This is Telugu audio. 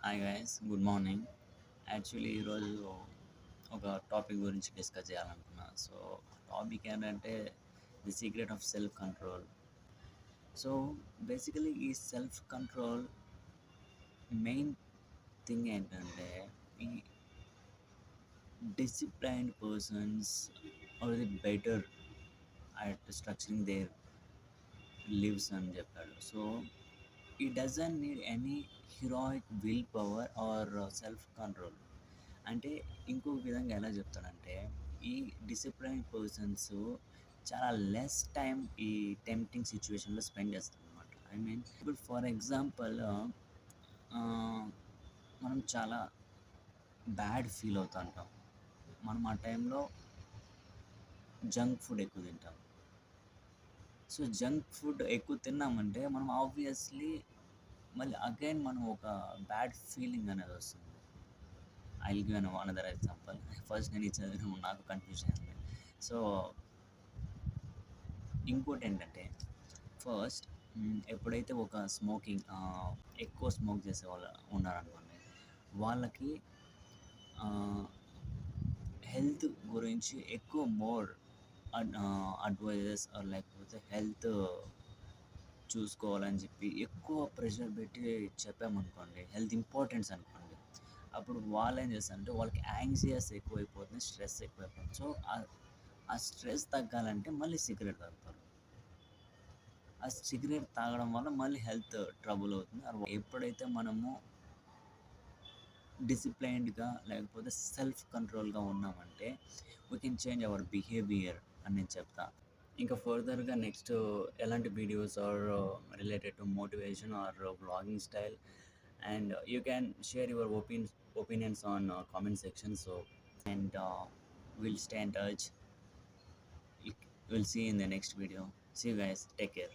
Hi guys, good morning. Actually ఈరోజు ఒక టాపిక్ గురించి డిస్కస్ చేయాలనుకున్నా. సో టాపిక్ ఏంటంటే the secret of self control. So basically ఈ సెల్ఫ్ కంట్రోల్ మెయిన్ థింగ్ ఏంటంటే ఈ disciplined persons are the better at structuring their lives అని చెప్పాడు. సో ఈ doesn't need any heroic will power or self control. అంటే ఇంకొక విధంగా ఎలా చెప్తాడంటే ఈ డిసిప్లైన్ పర్సన్స్ చాలా లెస్ టైం ఈ టెంప్టింగ్ సిచ్యువేషన్లో స్పెండ్ చేస్తారు అనమాట. ఇప్పుడు ఫర్ ఎగ్జాంపుల్ మనం చాలా బ్యాడ్ ఫీల్ అవుతూ ఉంటాం. మనం ఆ టైంలో జంక్ ఫుడ్ ఎక్కువ తింటాం. సో జంక్ ఫుడ్ ఎక్కువ తిన్నామంటే మనం ఆబ్వియస్లీ మళ్ళీ అగైన్ మనం ఒక బ్యాడ్ ఫీలింగ్ అనేది వస్తుంది. I will give another example. First నేను ఇచ్చేది నాకు కన్ఫ్యూజన్ అయింది. సో ఇంకోటి ఏంటంటే ఫస్ట్ ఎప్పుడైతే ఒక స్మోకింగ్ ఎక్కువ స్మోక్ చేసే వాళ్ళు ఉన్నారనుకోండి, వాళ్ళకి హెల్త్ గురించి ఎక్కువ మోర్ అడ్వైజెస్ లేకపోతే హెల్త్ చూసుకోవాలని చెప్పి ఎక్కువ ప్రెషర్ పెట్టి చెప్పామనుకోండి, హెల్త్ ఇంపార్టెన్స్ అనుకోండి, అప్పుడు వాళ్ళు ఏం చేస్తారంటే వాళ్ళకి యాంగ్జియస్ ఎక్కువైపోతుంది, స్ట్రెస్ ఎక్కువైపోతుంది. సో ఆ స్ట్రెస్ తగ్గాలంటే మళ్ళీ సిగరెట్ తాగుతారు. ఆ సిగరెట్ తాగడం వల్ల మళ్ళీ హెల్త్ ట్రబుల్ అవుతుంది. ఎప్పుడైతే మనము డిసిప్లైన్డ్గా లేకపోతే సెల్ఫ్ కంట్రోల్గా ఉన్నామంటే we can change our behaviour అని నేను చెప్తా. ఇంకా ఫర్దర్గా నెక్స్ట్ ఎలాంటి videos are related to motivation or vlogging style, and you can share your opinions on comment section. So and we'll stay in touch. We'll see you in the next video. See you guys, take care.